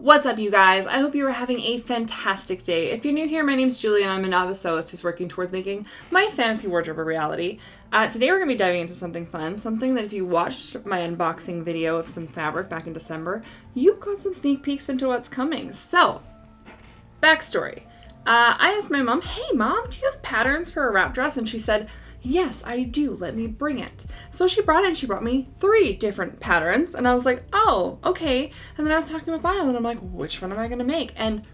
What's up, you guys? I hope you are having a fantastic day. If you're new here, my name's Julie and I'm a novice sewist who's working towards making my fantasy wardrobe a reality. Today we're going to be diving into something fun, something that if you watched my unboxing video of some fabric back in December, you've got some sneak peeks into what's coming. So, backstory. I asked my mom, hey mom, do you have patterns for a wrap dress? And she said, yes, I do. Let me bring it. So she brought it and she brought me 3 different patterns. And I was like, oh, okay. And then I was talking with Lyle and I'm like, which one am I going to make? And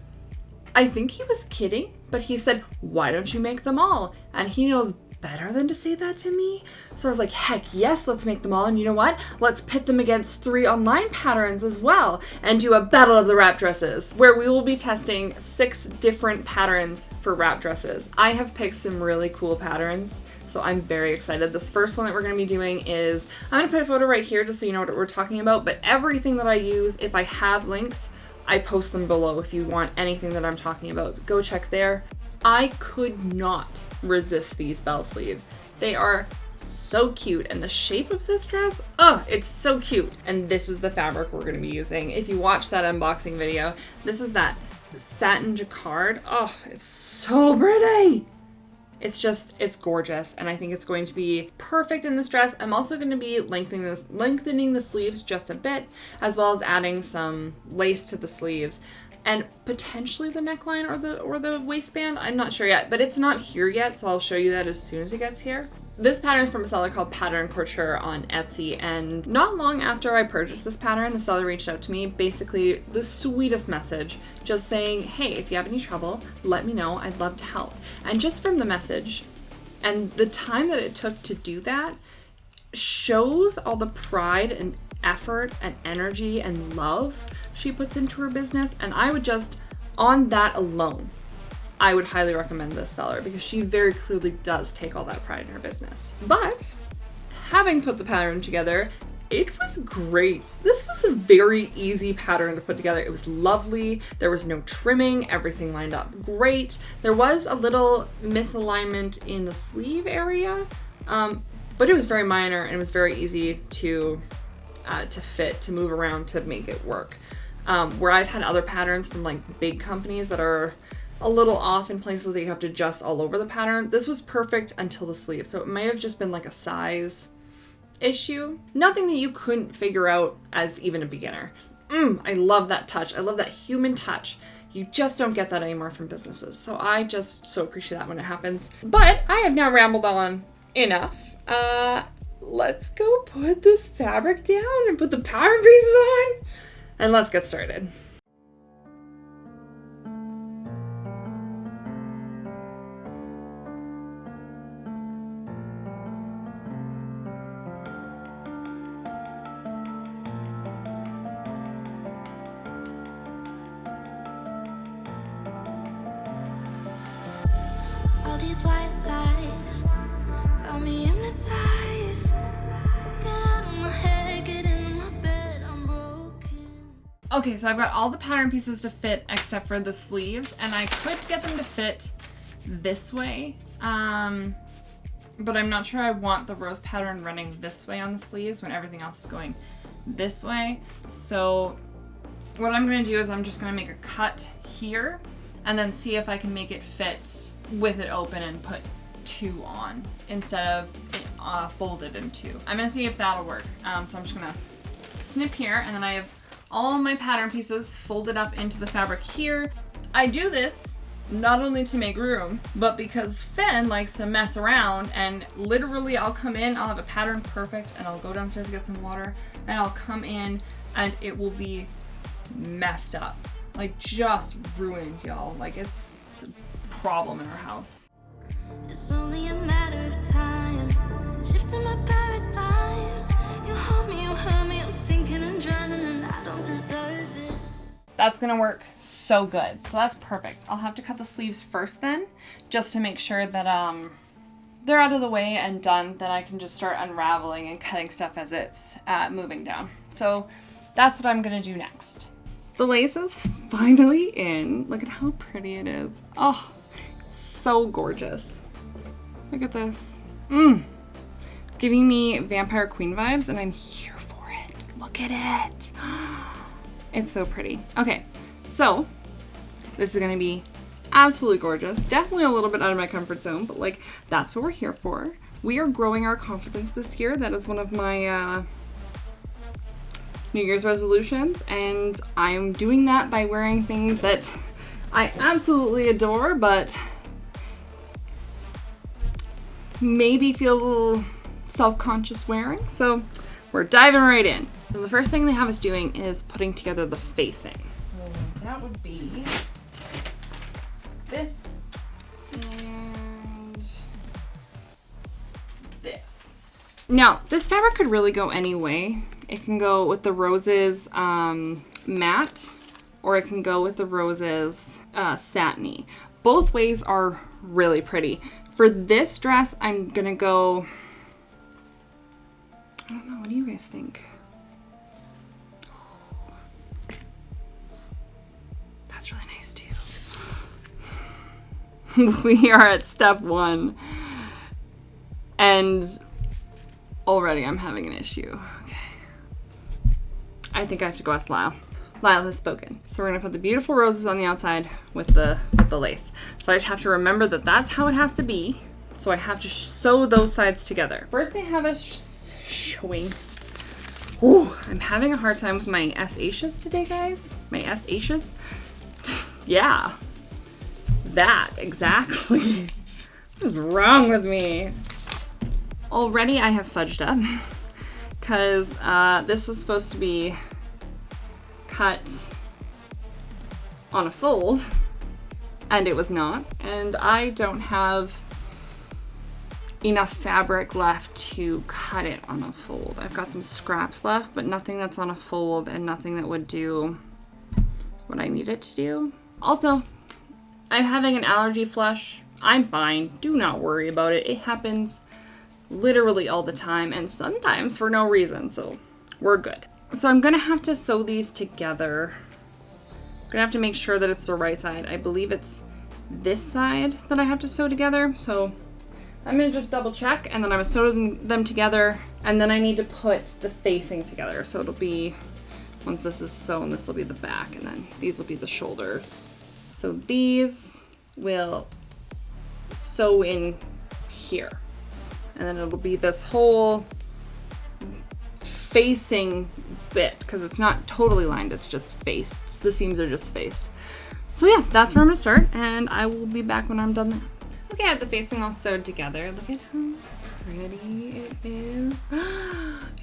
I think he was kidding, but he said, why don't you make them all? And he knows better than to say that to me. So I was like, heck yes, let's make them all. And you know what? Let's pit them against 3 online patterns as well and do a battle of the wrap dresses where we will be testing 6 different patterns for wrap dresses. I have picked some really cool patterns. So I'm very excited. This first one that we're going to be doing is, I'm going to put a photo right here just so you know what we're talking about, but everything that I use, if I have links, I post them below if you want anything that I'm talking about. Go check there. I could not resist these bell sleeves. They are so cute, and the shape of this dress, oh, it's so cute. And this is the fabric we're going to be using. If you watch that unboxing video, this is that satin jacquard. Oh, it's so pretty. It's gorgeous, and I think it's going to be perfect in this dress. I'm also going to be lengthening the sleeves just a bit, as well as adding some lace to the sleeves, and potentially the neckline or the waistband. I'm not sure yet, but it's not here yet, so I'll show you that as soon as it gets here. This pattern is from a seller called PatternCouture on Etsy, and not long after I purchased this pattern, the seller reached out to me, basically the sweetest message, just saying, hey, if you have any trouble, let me know, I'd love to help. And just from the message, and the time that it took to do that, shows all the pride and effort and energy and love she puts into her business, and I would just, on that alone, I would highly recommend this seller because she very clearly does take all that pride in her business. But having put the pattern together, it was great. This was a very easy pattern to put together. It was lovely. There was no trimming. Everything lined up great. There was a little misalignment in the sleeve area, but it was very minor and it was very easy to fit, to move around, to make it work. Where I've had other patterns from like big companies that are a little off in places that you have to adjust all over the pattern. This was perfect until the sleeve, so it may have just been like a size issue. Nothing that you couldn't figure out as even a beginner. I love that touch. I love that human touch. You just don't get that anymore from businesses, so I just so appreciate that when it happens. But I have now rambled on enough. Let's go put this fabric down and put the pattern pieces on, and let's get started. These white lies got me hypnotized. Get out of my head, get into my bed, I'm broken. Okay, so I've got all the pattern pieces to fit except for the sleeves, and I could get them to fit this way, but I'm not sure I want the rose pattern running this way on the sleeves when everything else is going this way. So what I'm going to do is I'm just going to make a cut here and then see if I can make it fit with it open and put 2 on instead of folded in 2. I'm gonna see if that'll work. So I'm just gonna snip here, and then I have all my pattern pieces folded up into the fabric here. I do this not only to make room, but because Fenn likes to mess around, and literally I'll come in, I'll have a pattern perfect, and I'll go downstairs to get some water, and I'll come in and it will be messed up. Like, just ruined, y'all. Like, it's a problem in our house. It's only a matter of time, shifting my paradigms. You hold me, you hurt me, I'm sinking and drowning, and I don't deserve it. That's gonna work so good. So that's perfect. I'll have to cut the sleeves first then, just to make sure that they're out of the way and done. Then I can just start unraveling and cutting stuff as it's moving down. So that's what I'm gonna do next. The lace is finally in. Look at how pretty it is. Oh, it's so gorgeous. Look at this. It's giving me Vampire Queen vibes, and I'm here for it. Look at it. It's so pretty. Okay, so this is gonna be absolutely gorgeous. Definitely a little bit out of my comfort zone, but like that's what we're here for. We are growing our confidence this year. That is one of my New Year's resolutions, and I'm doing that by wearing things that I absolutely adore, but maybe feel a little self-conscious wearing. So we're diving right in. So the first thing they have us doing is putting together the facing. So that would be this and this. Now, this fabric could really go any way. It can go with the roses matte, or it can go with the roses satiny. Both ways are really pretty. For this dress, I'm gonna go, I don't know, what do you guys think? That's really nice too. We are at step 1, and already I'm having an issue. Okay. I think I have to go ask Lyle. Lyle has spoken. So we're gonna put the beautiful roses on the outside with the lace. So I just have to remember that that's how it has to be. So I have to sew those sides together. First they have us showing. Ooh, I'm having a hard time with my S-H's today, guys. My S-H's. Yeah, that exactly. What is wrong with me? Already I have fudged up because this was supposed to be cut on a fold, and it was not, and I don't have enough fabric left to cut it on a fold. I've got some scraps left, but nothing that's on a fold and nothing that would do what I need it to do. Also, I'm having an allergy flush. I'm fine. Do not worry about it. It happens literally all the time, and sometimes for no reason, so we're good. So I'm gonna have to sew these together. I'm gonna have to make sure that it's the right side. I believe it's this side that I have to sew together, so I'm gonna just double check, and then I'm gonna sew them together, and then I need to put the facing together. So it'll be, once this is sewn, this will be the back, and then these will be the shoulders. So these will sew in here, and then it'll be this whole facing bit, because it's not totally lined, it's just faced. The seams are just faced. So yeah, that's where I'm gonna start, and I will be back when I'm done there. Okay, I have the facing all sewed together. Look at how pretty it is.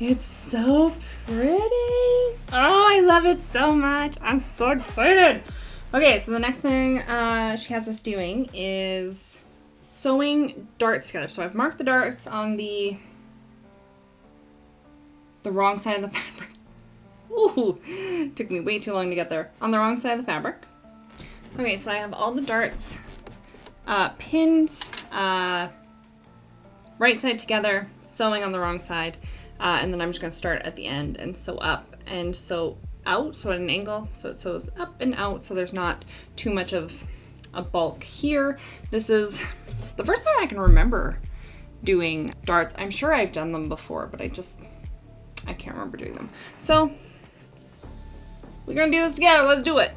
It's so pretty. Oh, I love it so much. I'm so excited. Okay, so the next thing she has us doing is sewing darts together. So I've marked the darts on the wrong side of the fabric. Ooh, took me way too long to get there. On the wrong side of the fabric. Okay, so I have all the darts pinned, right side together, sewing on the wrong side, and then I'm just gonna start at the end and sew up and sew out, so at an angle, so it sews up and out, so there's not too much of a bulk here. This is the first time I can remember doing darts. I'm sure I've done them before, but I can't remember doing them. So we're gonna do this together. Let's do it.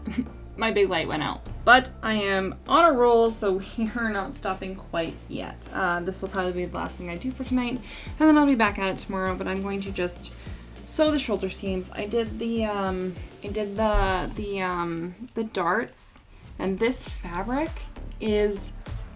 My big light went out, but I am on a roll, so we are not stopping quite yet. This will probably be the last thing I do for tonight, and then I'll be back at it tomorrow. But I'm going to just sew the shoulder seams. I did the darts, and this fabric is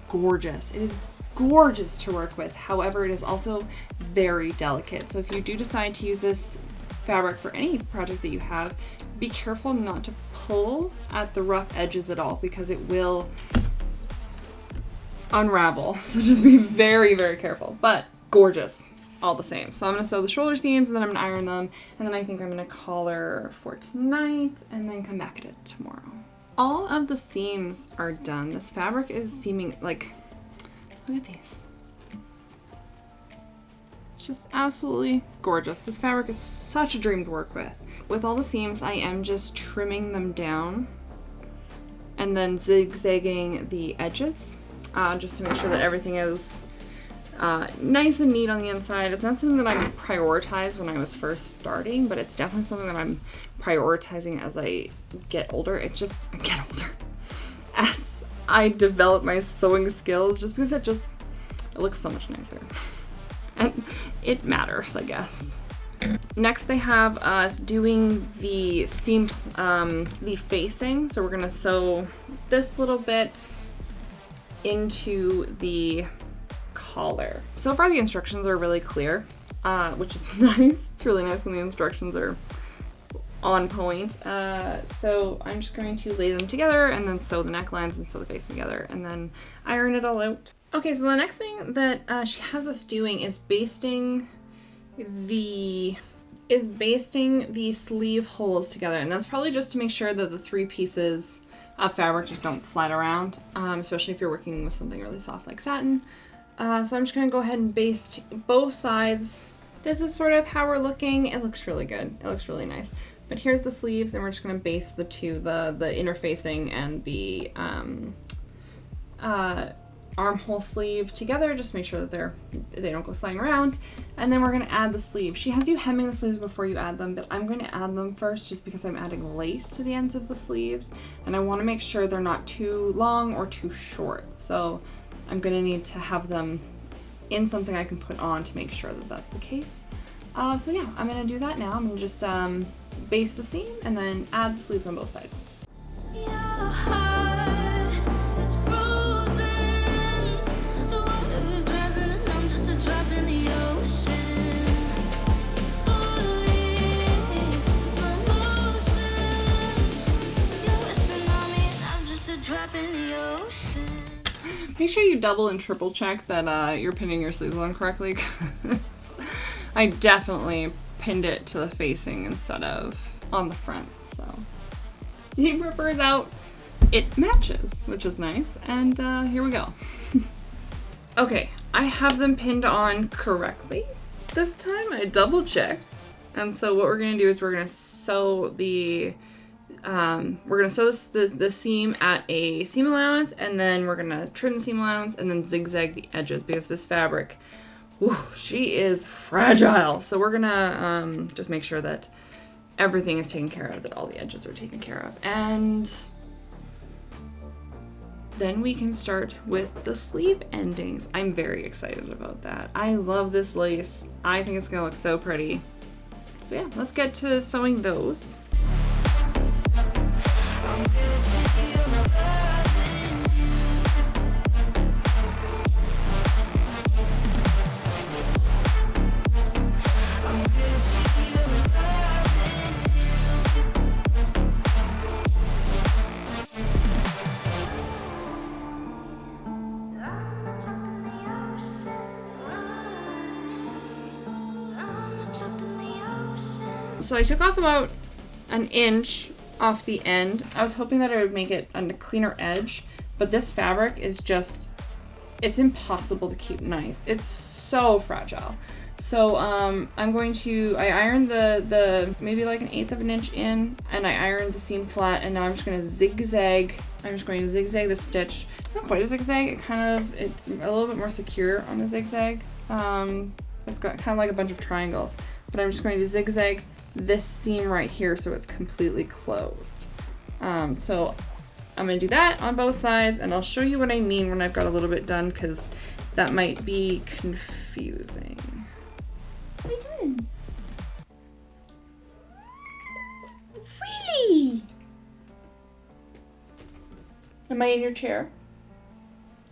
gorgeous. It is gorgeous to work with. However, it is also very delicate. So if you do decide to use this fabric for any project that you have, be careful not to pull at the rough edges at all, because it will unravel. So just be very, very careful, but gorgeous all the same. So I'm gonna sew the shoulder seams, and then I'm gonna iron them, and then I think I'm gonna collar for tonight and then come back at it tomorrow. All of the seams are done. This fabric is seaming, like, look at these. It's just absolutely gorgeous. This fabric is such a dream to work with. With all the seams, I am just trimming them down and then zigzagging the edges, just to make sure that everything is nice and neat on the inside. It's not something that I prioritized when I was first starting, but it's definitely something that I'm prioritizing as I get older. I get older. As I develop my sewing skills, just because it looks so much nicer. And it matters, I guess. Next they have us doing the seam, the facing. So we're gonna sew this little bit into the collar. So far the instructions are really clear, which is nice. It's really nice when the instructions are on point. So I'm just going to lay them together and then sew the necklines and sew the face together and then iron it all out. Okay, so the next thing that she has us doing is basting the sleeve holes together, and that's probably just to make sure that the 3 pieces of fabric just don't slide around, especially if you're working with something really soft like satin. So I'm just gonna go ahead and baste both sides. This is sort of how we're looking. It looks really good. It looks really nice. But here's the sleeves, and we're just gonna baste the two, the interfacing and the armhole sleeve together, just make sure that they don't go sliding around. And then we're gonna add the sleeve. She has you hemming the sleeves before you add them, but I'm going to add them first just because I'm adding lace to the ends of the sleeves, and I want to make sure they're not too long or too short. So I'm going to need to have them in something I can put on to make sure that that's the case. So yeah, I'm going to do that now. I'm going to just baste the seam and then add the sleeves on both sides. Your heart is frozen. The water is rising and I'm just a drop in the ocean. Falling, slow motion. You're wishing on me and I'm just a drop in the ocean. Make sure you double and triple check that you're pinning your sleeves on correctly. I definitely pinned it to the facing instead of on the front, so. Seam ripper is out. It matches, which is nice, and here we go. Okay, I have them pinned on correctly this time. I double checked, and so what we're gonna do is we're gonna sew the the seam at a seam allowance, and then we're gonna trim the seam allowance and then zigzag the edges because this fabric, whew, she is fragile. So we're gonna just make sure that everything is taken care of, that all the edges are taken care of. And then we can start with the sleeve endings. I'm very excited about that. I love this lace. I think it's gonna look so pretty. So yeah, let's get to sewing those. So I took off about an inch off the end. I was hoping that it would make it a cleaner edge, but this fabric is just, it's impossible to keep nice. It's so fragile. So I ironed the maybe like 1/8 of an inch in, and I ironed the seam flat, and now I'm just going to zigzag. I'm just going to zigzag the stitch. It's not quite a zigzag. It's a little bit more secure on a zigzag. It's got kind of like a bunch of triangles, but I'm just going to zigzag this seam right here so it's completely closed. So I'm gonna do that on both sides, and I'll show you what I mean when I've got a little bit done, because that might be confusing. What are you doing? Really? Am I in your chair?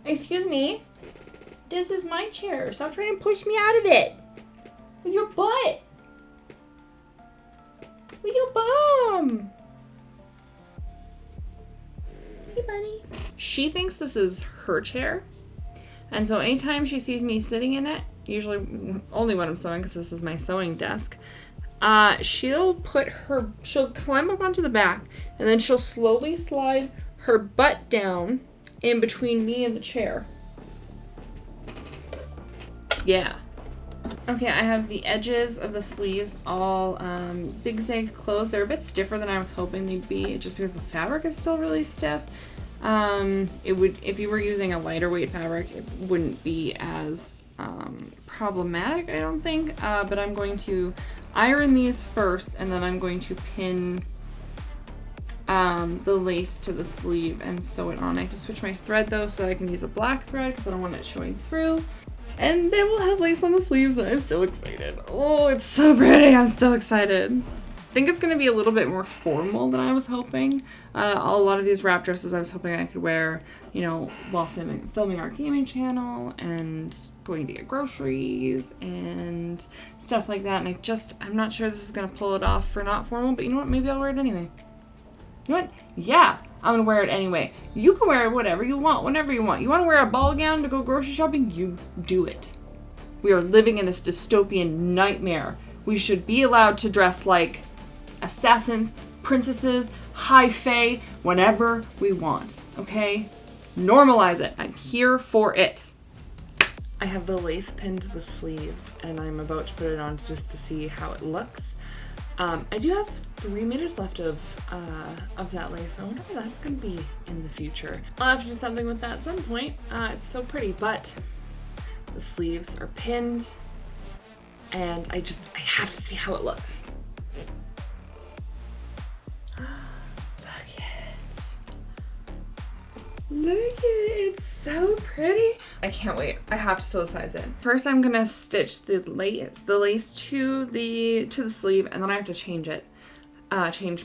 Excuse me? This is my chair. Stop trying to push me out of it with your butt. With your bum. Hey, buddy. She thinks this is her chair, and so anytime she sees me sitting in it, usually only when I'm sewing because this is my sewing desk, she'll climb up onto the back, and then she'll slowly slide her butt down in between me and the chair. Yeah. Okay, I have the edges of the sleeves all zigzag closed. They're a bit stiffer than I was hoping they'd be, just because the fabric is still really stiff. If you were using a lighter weight fabric, it wouldn't be as problematic, I don't think, but I'm going to iron these first, and then I'm going to pin the lace to the sleeve and sew it on. I have to switch my thread though, so I can use a black thread because I don't want it showing through. And then we'll have lace on the sleeves, and I'm so excited. Oh, it's so pretty. I'm so excited. I think it's going to be a little bit more formal than I was hoping. A lot of these wrap dresses I was hoping I could wear, you know, while filming our gaming channel and going to get groceries and stuff like that. And I'm not sure this is going to pull it off for not formal, but you know what? Maybe I'll wear it anyway. You know what? Yeah, I'm going to wear it anyway. You can wear whatever you want, whenever you want. You want to wear a ball gown to go grocery shopping? You do it. We are living in this dystopian nightmare. We should be allowed to dress like assassins, princesses, high fae, whenever we want, okay? Normalize it. I'm here for it. I have the lace pinned to the sleeves, and I'm about to put it on just to see how it looks. I do have 3 meters left of that lace, so I wonder if that's going to be in the future. I'll have to do something with that at some point. It's so pretty, but the sleeves are pinned, and I have to see how it looks. Look at it, it's so pretty. I can't wait. I have to sew the sides in. First I'm gonna stitch the lace to the sleeve, and then I have to change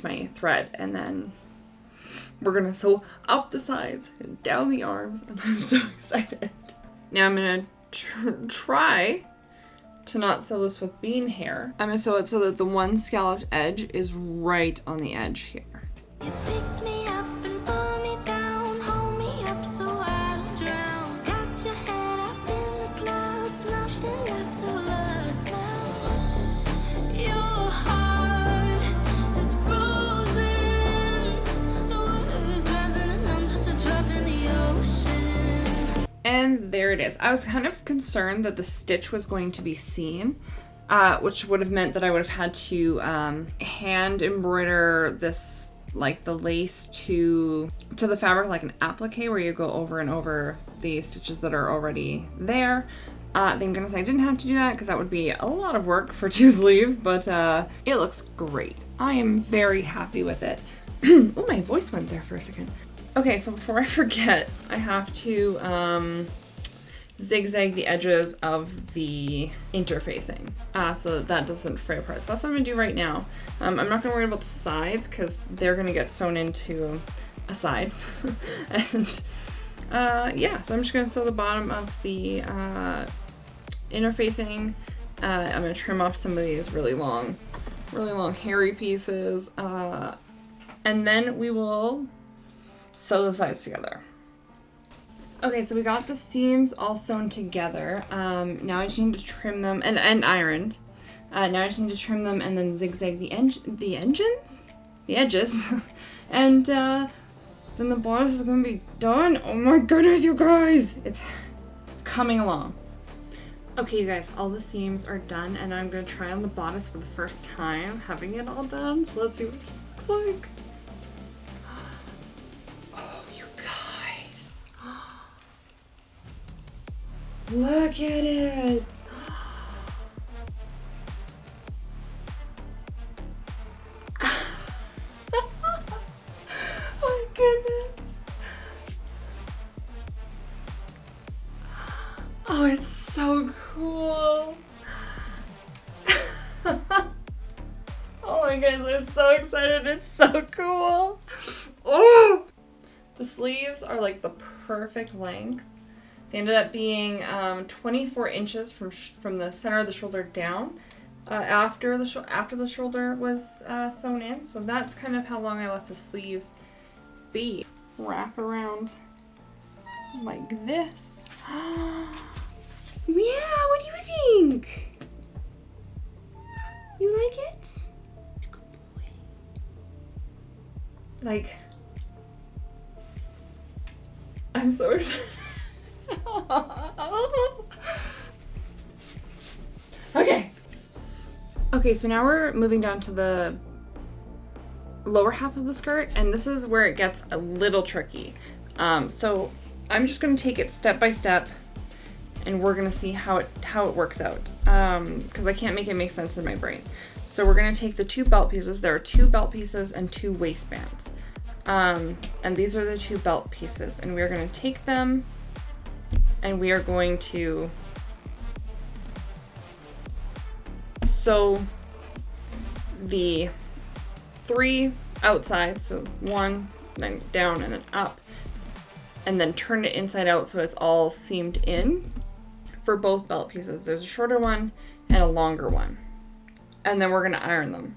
my thread, and then we're gonna sew up the sides and down the arms, and I'm so excited. Now I'm gonna try to not sew this with bean hair. I'm gonna sew it so that the one scalloped edge is right on the edge here. You pick me up and pull me down, hold me up so I don't drown. Got your head up in the clouds, nothing left of us now. Your heart is frozen, the water is rising and I'm just a drop in the ocean. And there it is. I was kind of concerned that the stitch was going to be seen, which would have meant that I would have had to hand embroider this, like the lace to the fabric like an applique, where you go over and over the stitches that are already there. Thank goodness I didn't have to do that, because that would be a lot of work for 2 sleeves, but it looks great. I am very happy with it. Oh, my voice went there for a second. Okay, so before I forget, I have to zigzag the edges of the interfacing so that doesn't fray apart. So that's what I'm gonna do right now. I'm not gonna worry about the sides because they're gonna get sewn into a side. And yeah, so I'm just gonna sew the bottom of the interfacing. I'm gonna trim off some of these really long hairy pieces, and then we will sew the sides together. Okay, so we got the seams all sewn together. Now I just need to trim them and ironed. Now I just need to trim them and then zigzag the edges, and then the bodice is gonna be done. Oh my goodness, you guys! It's coming along. Okay, you guys, all the seams are done, and I'm gonna try on the bodice for the first time, having it all done. So let's see what it looks like. Look at it! Oh my goodness! Oh, it's so cool! Oh my goodness, I'm so excited! It's so cool! Oh! The sleeves are like the perfect length. They ended up being 24 inches from the center of the shoulder down after the shoulder was sewn in. So that's kind of how long I let the sleeves be. Wrap around like this. Yeah, what do you think? You like it? Good boy. Like, I'm so excited. Okay, so now we're moving down to the lower half of the skirt, and this is where it gets a little tricky. So I'm just going to take it step by step and we're gonna see how it works out, because I can't make it make sense in my brain. So we're gonna take the 2 belt pieces. There are 2 belt pieces and 2 waistbands, and these are the 2 belt pieces, and we're gonna take them and we are going to sew the 3 outside, so 1, then down and then up, and then turn it inside out so it's all seamed in for both belt pieces. There's a shorter one and a longer one. And then we're gonna iron them.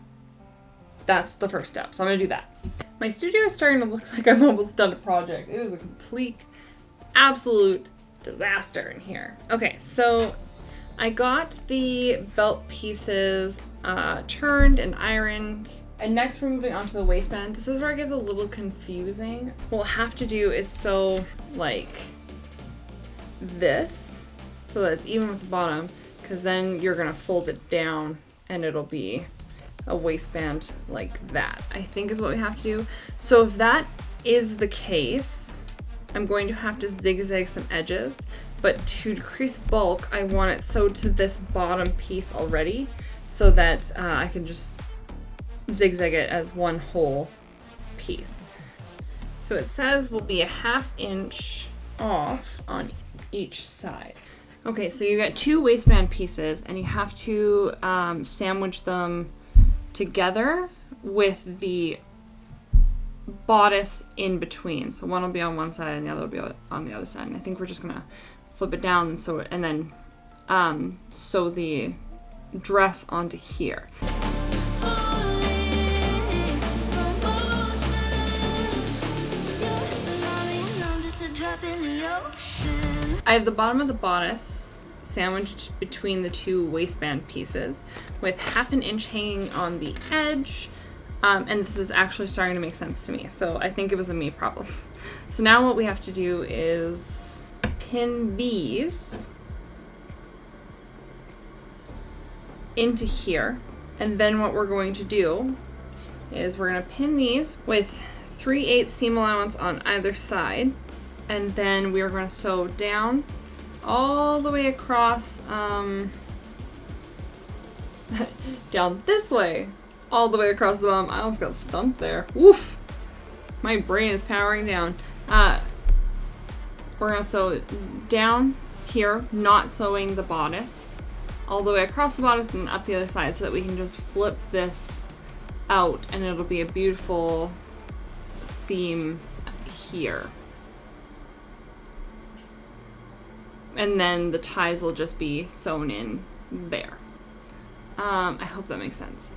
That's the first step, so I'm gonna do that. My studio is starting to look like I'm almost done a project. It is a complete, absolute disaster in here. Okay, so I got the belt pieces turned and ironed. And next we're moving on to the waistband. This is where it gets a little confusing. What we'll have to do is sew like this so that it's even with the bottom, because then you're gonna fold it down and it'll be a waistband like that, I think is what we have to do. So if that is the case, I'm going to have to zigzag some edges, but to decrease bulk, I want it sewed to this bottom piece already so that I can just zigzag it as one whole piece. So it says will be a 1/2 inch off on each side. Okay, so you got 2 waistband pieces and you have to sandwich them together with the bodice in between. So one will be on one side and the other will be on the other side. And I think we're just gonna flip it down and sew it, and then sew the dress onto here. I have the bottom of the bodice sandwiched between the 2 waistband pieces with 1/2 inch hanging on the edge. And this is actually starting to make sense to me. So I think it was a me problem. So now what we have to do is pin these into here. And then what we're going to do is we're going to pin these with 3/8 seam allowance on either side. And then we are going to sew down all the way across, down this way, all the way across the bottom. I almost got stumped there. Woof! My brain is powering down. We're going to sew down here, not sewing the bodice, all the way across the bodice and up the other side so that we can just flip this out and it'll be a beautiful seam here. And then the ties will just be sewn in there. I hope that makes sense.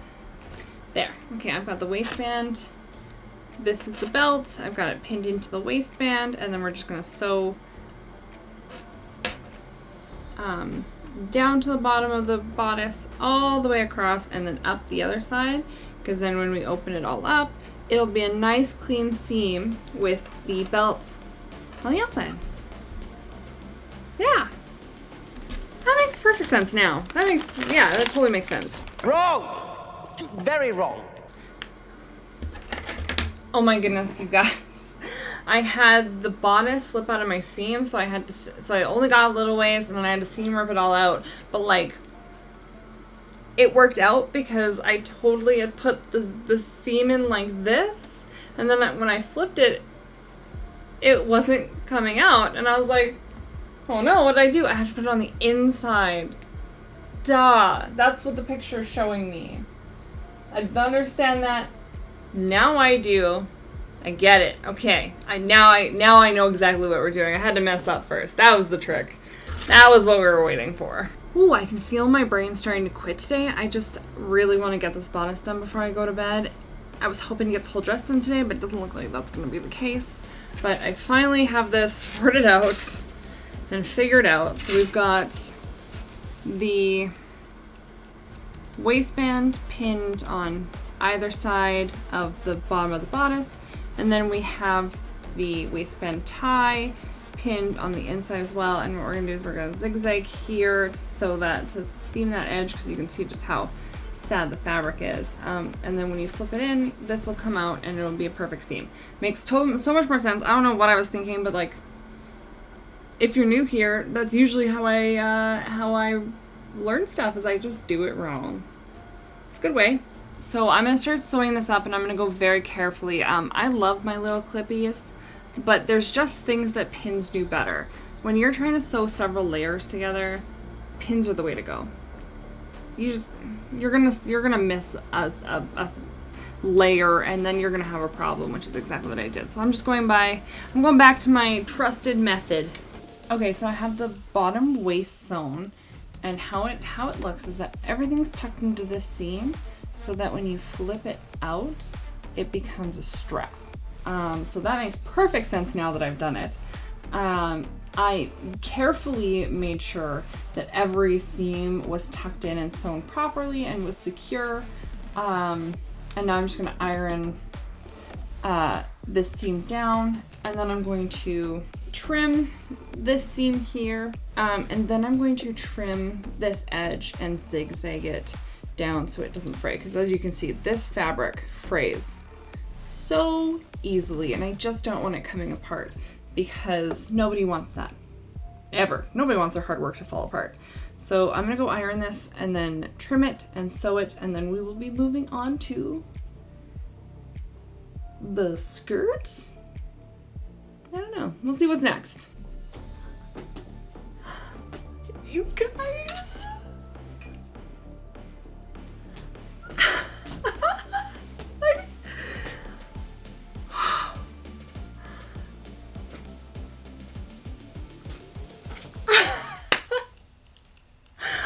There. Okay, I've got the waistband. This is the belt. I've got it pinned into the waistband, and then we're just gonna sew down to the bottom of the bodice, all the way across, and then up the other side, because then when we open it all up, it'll be a nice clean seam with the belt on the outside. Yeah. That makes perfect sense now. That totally makes sense. Wrong! Very wrong. Oh my goodness, you guys. I had the bodice slip out of my seam, so I only got a little ways, and then I had to seam rip it all out. But like, it worked out because I totally had put the seam in like this, and then when I flipped it, it wasn't coming out, and I was like, oh no, what did I do? I have to put it on the inside. Duh. That's what the picture is showing me. I didn't understand that. Now I do. I get it. Okay. Now I know exactly what we're doing. I had to mess up first. That was the trick. That was what we were waiting for. Ooh, I can feel my brain starting to quit today. I just really want to get this bodice done before I go to bed. I was hoping to get the whole dress done today, but it doesn't look like that's going to be the case. But I finally have this sorted out and figured out. So we've got the waistband pinned on either side of the bottom of the bodice, and then we have the waistband tie pinned on the inside as well. And what we're gonna do is we're gonna zigzag here to seam that edge, because you can see just how sad the fabric is. And then when you flip it in, this will come out and it'll be a perfect seam. Makes so much more sense. I don't know what I was thinking, but like, if you're new here, that's usually how I learn stuff, is I just do it wrong. It's a good way. So I'm going to start sewing this up, and I'm going to go very carefully. I love my little clippies, but there's just things that pins do better. When you're trying to sew several layers together, pins are the way to go. You're gonna miss a layer, and then you're gonna have a problem, which is exactly what I did. So I'm going back to my trusted method. Okay, so I have the bottom waist sewn, and how it looks is that everything's tucked into this seam, so that when you flip it out, it becomes a strap. So that makes perfect sense now that I've done it. I carefully made sure that every seam was tucked in and sewn properly and was secure. And now I'm just going to iron this seam down, and then I'm going to trim this seam here, and then I'm going to trim this edge and zigzag it down so it doesn't fray, because as you can see, this fabric frays so easily, and I just don't want it coming apart, because nobody wants that. Ever. Nobody wants their hard work to fall apart. So I'm going to go iron this and then trim it and sew it, and then we will be moving on to the skirt. I don't know. We'll see what's next. You guys.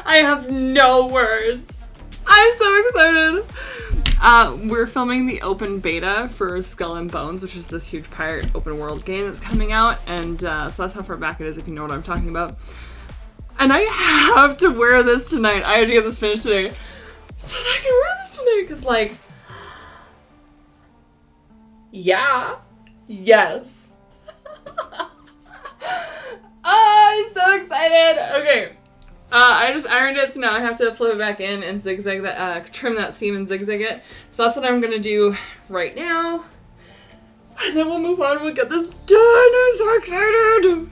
I have no words. I'm so excited. We're filming the open beta for Skull and Bones, which is this huge pirate open world game that's coming out, and so that's how far back it is, if you know what I'm talking about. And I have to wear this tonight. I have to get this finished today, so that I can wear this tonight, because, like, yeah, yes. Oh, I'm so excited. Okay. I just ironed it, so now I have to flip it back in and zigzag that, trim that seam and zigzag it. So that's what I'm gonna do right now. And then we'll move on and we'll get this done. I'm so excited!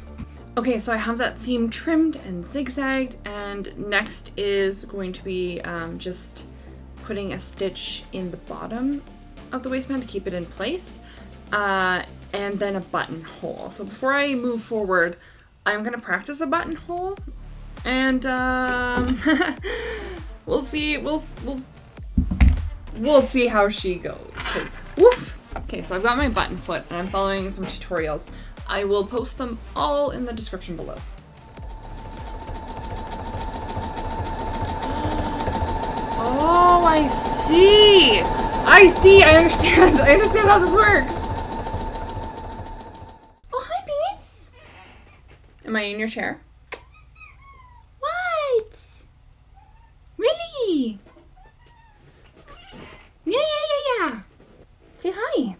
Okay, so I have that seam trimmed and zigzagged, and next is going to be just putting a stitch in the bottom of the waistband to keep it in place, and then a buttonhole. So before I move forward, I'm gonna practice a buttonhole. And we'll see how she goes, 'cause woof. Okay, so I've got my button foot and I'm following some tutorials. I will post them all in the description below. Oh, I see. I understand how this works. Oh, hi, Beats. Am I in your chair? Really? Yeah. Say hi.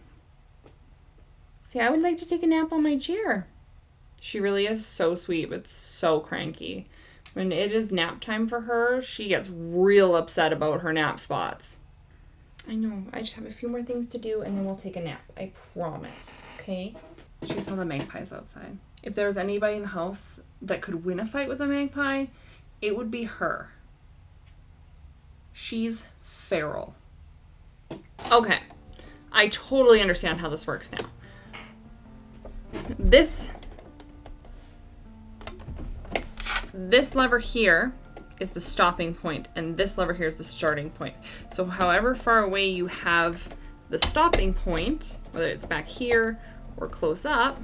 Say, I would like to take a nap on my chair. She really is so sweet, but so cranky. When it is nap time for her, she gets real upset about her nap spots. I know. I just have a few more things to do, and then we'll take a nap. I promise. Okay? She saw the magpies outside. If there was anybody in the house that could win a fight with a magpie, it would be her. She's feral. Okay, I totally understand how this works now. This lever here is the stopping point, and this lever here is the starting point. So however far away you have the stopping point, whether it's back here or close up,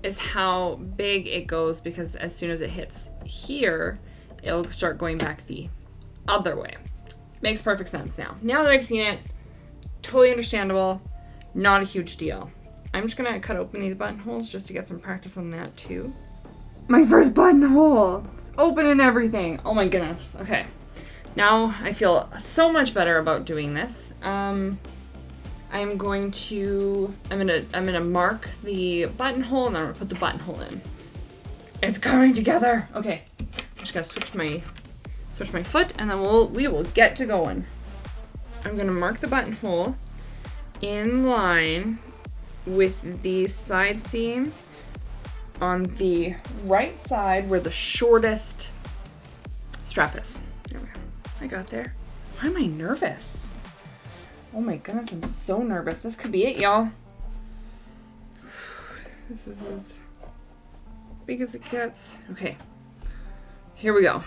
is how big it goes, because as soon as it hits here, it'll start going back the other way. Makes perfect sense now. Now that I've seen it, totally understandable, not a huge deal. I'm just gonna cut open these buttonholes just to get some practice on that too. My first buttonhole! It's open and everything. Oh my goodness. Okay. Now I feel so much better about doing this. I'm gonna mark the buttonhole, and then I'm gonna put the buttonhole in. It's coming together. Okay. Just gotta switch my foot, and then we will get to going. I'm gonna mark the buttonhole in line with the side seam on the right side where the shortest strap is. There we go. I got there. Why am I nervous? Oh my goodness, I'm so nervous. This could be it, y'all. This is as big as it gets. Okay, here we go.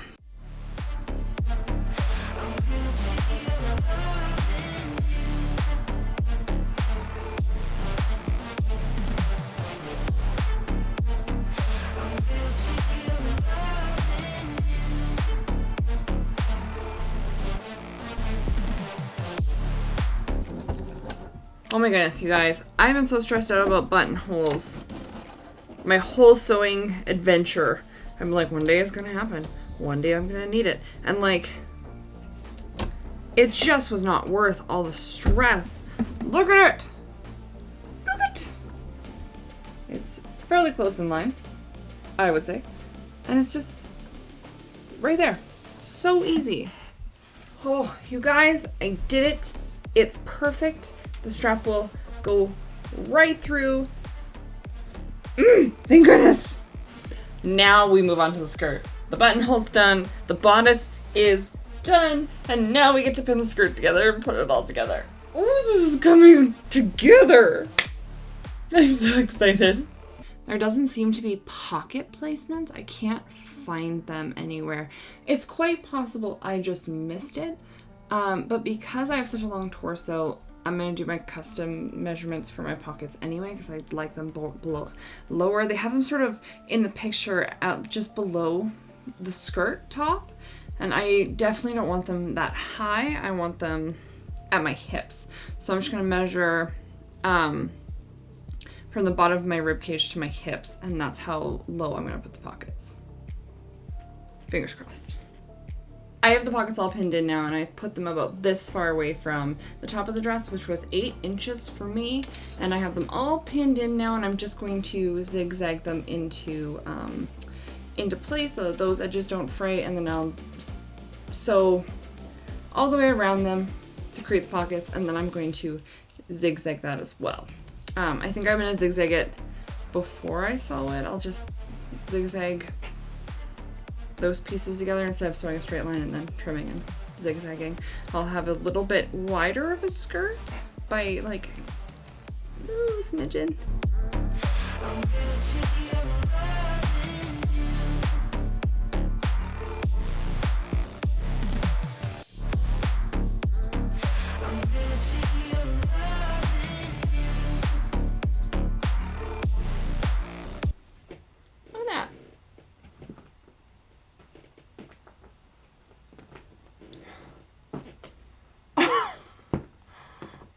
Oh my goodness, you guys. I've been so stressed out about buttonholes. My whole sewing adventure. I'm like, one day it's gonna happen. One day I'm gonna need it. And like, it just was not worth all the stress. Look at it! Look at it! It's fairly close in line, I would say. And it's just right there. So easy. Oh, you guys, I did it. It's perfect. The strap will go right through. Thank goodness. Now we move on to the skirt. The buttonhole's done. The bodice is done. And now we get to pin the skirt together and put it all together. Oh, this is coming together. I'm so excited. There doesn't seem to be pocket placements. I can't find them anywhere. It's quite possible I just missed it. But because I have such a long torso, I'm going to do my custom measurements for my pockets anyway because I like them below, lower. They have them sort of in the picture just below the skirt top. And I definitely don't want them that high. I want them at my hips. So I'm just going to measure from the bottom of my rib cage to my hips. And that's how low I'm going to put the pockets. Fingers crossed. I have the pockets all pinned in now, and I put them about this far away from the top of the dress, which was 8 inches for me. And I have them all pinned in now, and I'm just going to zigzag them into place so that those edges don't fray, and then I'll sew all the way around them to create the pockets, and then I'm going to zigzag that as well. I think I'm going to zigzag it before I sew it. I'll just zigzag those pieces together instead of sewing a straight line and then trimming and zigzagging. I'll have a little bit wider of a skirt by like a smidgen.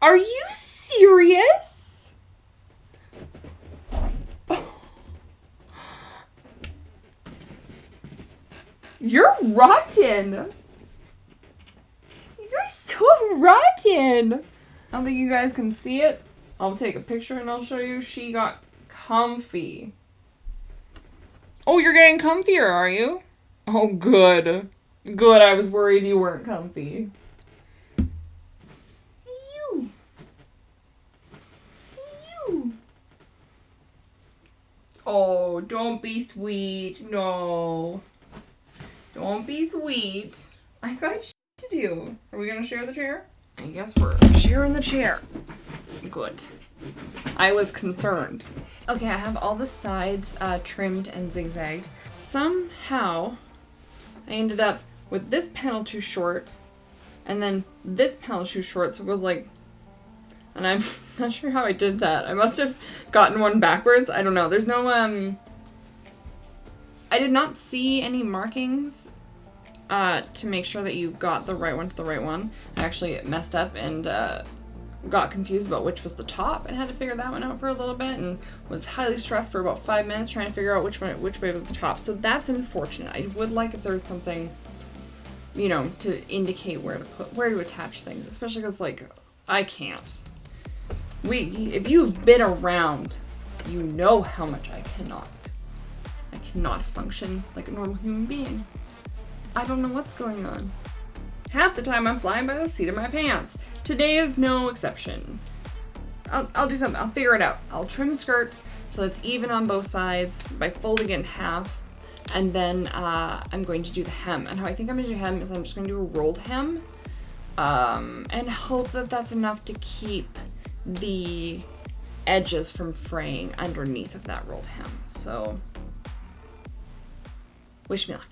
Are you serious? You're rotten. You're so rotten. I don't think you guys can see it. I'll take a picture and I'll show you. She got comfy. Oh, you're getting comfier, are you? Oh, good. Good, I was worried you weren't comfy. Oh, don't be sweet. No. Don't be sweet. I got shit to do. Are we gonna share the chair? I guess we're sharing the chair. Good. I was concerned. Okay, I have all the sides trimmed and zigzagged. Somehow, I ended up with this panel too short, and then this panel too short, so it was like, and I'm not sure how I did that. I must have gotten one backwards. I don't know. There's no, I did not see any markings to make sure that you got the right one to the right one. I actually messed up and got confused about which was the top and had to figure that one out for a little bit and was highly stressed for about 5 minutes trying to figure out which way was the top. So that's unfortunate. I would like if there was something, you know, to indicate where to attach things, especially because, like, I can't. If you've been around, you know how much I cannot function like a normal human being. I don't know what's going on. Half the time I'm flying by the seat of my pants. Today is no exception. I'll do something. I'll figure it out. I'll trim the skirt so it's even on both sides by folding it in half. And then I'm going to do the hem. And how I think I'm going to do hem is I'm just going to do a rolled hem. And hope that that's enough to keep the edges from fraying underneath of that rolled hem. So, wish me luck.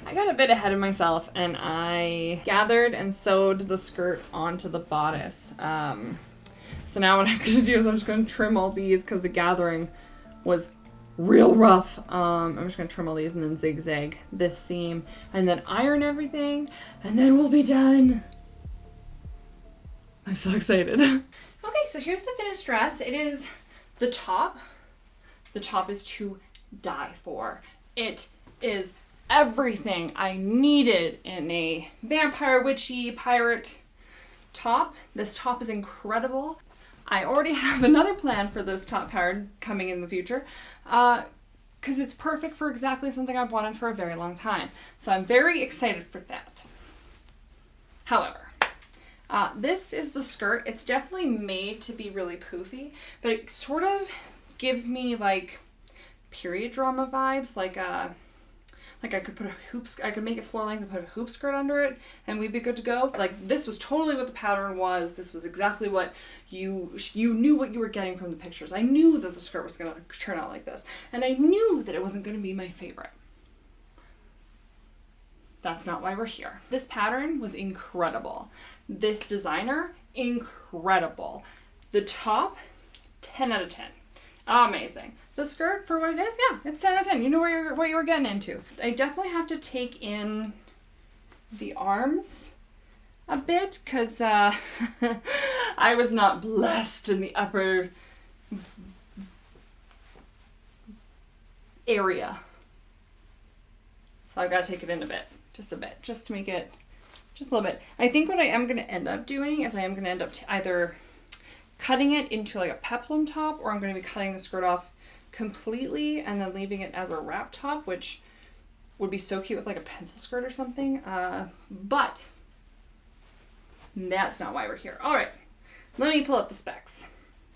I got a bit ahead of myself and I gathered and sewed the skirt onto the bodice. So now what I'm going to do is I'm just going to trim all these because the gathering was real rough. I'm just going to trim all these and then zigzag this seam and then iron everything and then we'll be done. I'm so excited. Okay, so here's the finished dress. It is the top. The top is to die for. It is everything I needed in a vampire, witchy, pirate top. This top is incredible. I already have another plan for this top pattern coming in the future because it's perfect for exactly something I've wanted for a very long time. So I'm very excited for that. However, this is the skirt. It's definitely made to be really poofy, but it sort of gives me like period drama vibes, like I could put I could make it floor length and put a hoop skirt under it and we'd be good to go. Like this was totally what the pattern was. This was exactly what you knew what you were getting from the pictures. I knew that the skirt was going to turn out like this and I knew that it wasn't going to be my favorite. That's not why we're here. This pattern was incredible. This designer, incredible. The top, 10 out of 10. Amazing. The skirt, for what it is, yeah, it's 10 out of 10. You know what you were getting into. I definitely have to take in the arms a bit because I was not blessed in the upper area. So I've got to take it in a bit, just to make it just a little bit. I think what I am going to end up doing is I am going to end up either cutting it into like a peplum top, or I'm going to be cutting the skirt off completely and then leaving it as a wrap top, which would be so cute with like a pencil skirt or something. But that's not why we're here. All right, let me pull up the specs.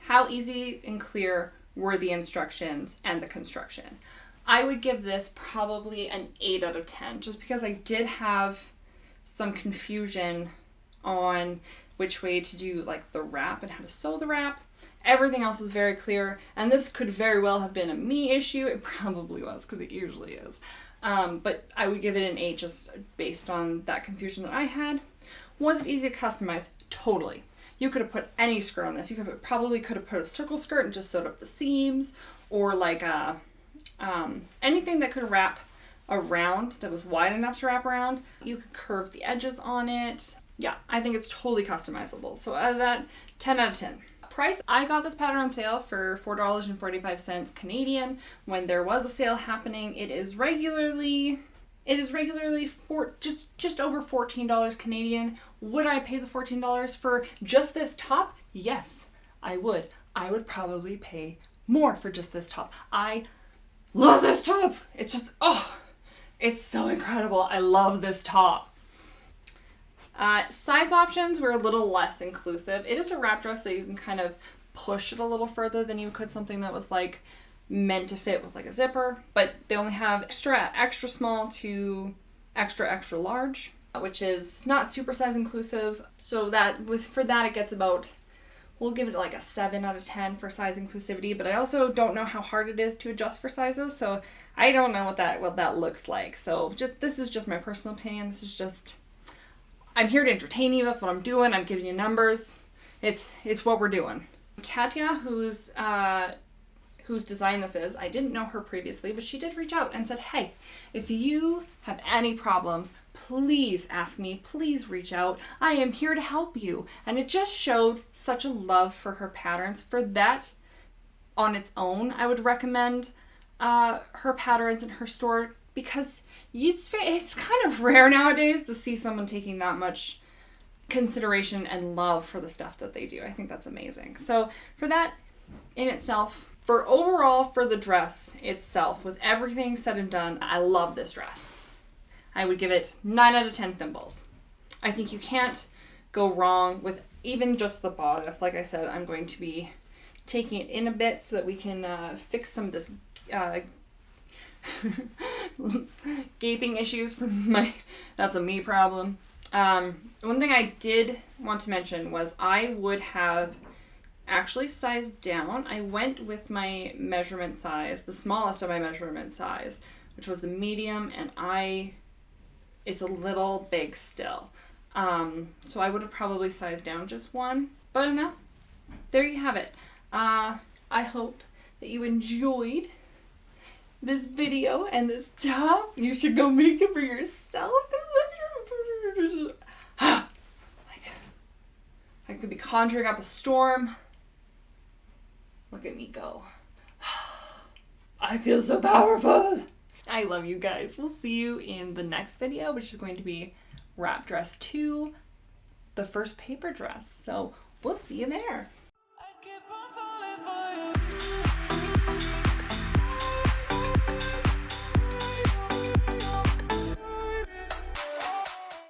How easy and clear were the instructions and the construction? I would give this probably an 8 out of 10, just because I did have some confusion on which way to do like the wrap and how to sew the wrap. Everything else was very clear, and this could very well have been a me issue. It probably was, because it usually is. But I would give it an 8 just based on that confusion that I had. Was it easy to customize? Totally. You could have put any skirt on this. You probably could have put a circle skirt and just sewed up the seams, or like anything that could wrap around, that was wide enough to wrap around. You could curve the edges on it. Yeah, I think it's totally customizable. So out of that, 10 out of 10. Price, I got this pattern on sale for $4.45 Canadian. When there was a sale happening, it is regularly just over $14 Canadian. Would I pay the $14 for just this top? Yes, I would. I would probably pay more for just this top. I love this top. It's just, it's so incredible. I love this top. Size options were a little less inclusive. It is a wrap dress, so you can kind of push it a little further than you could something that was like meant to fit with like a zipper, but they only have extra small to extra large, which is not super size inclusive. So for that it gets about, we'll give it like a 7 out of 10 for size inclusivity, but I also don't know how hard it is to adjust for sizes, so I don't know what that looks like. So this is just my personal opinion. This is just, I'm here to entertain you. That's what I'm doing. I'm giving you numbers. It's what we're doing. Katya, whose design this is, I didn't know her previously, but she did reach out and said, hey, if you have any problems, please ask me. Please reach out. I am here to help you. And it just showed such a love for her patterns. For that on its own, I would recommend her patterns in her store, because it's kind of rare nowadays to see someone taking that much consideration and love for the stuff that they do. I think that's amazing. So for that in itself, for the dress itself, with everything said and done, I love this dress. I would give it 9 out of 10 thimbles. I think you can't go wrong with even just the bodice. Like I said, I'm going to be taking it in a bit so that we can fix some of this gaping issues from that's a me problem. One thing I did want to mention was I would have actually sized down. I went with my measurement size, the smallest of my measurement size, which was the medium, and it's a little big still. So I would have probably sized down just one, but no, there you have it. I hope that you enjoyed this video and this top. You should go make it for yourself. Like, I could be conjuring up a storm. Look at me go. I feel so powerful. I love you guys. We'll see you in the next video, which is going to be Wrap Dress 2, the first paper dress. So we'll see you there.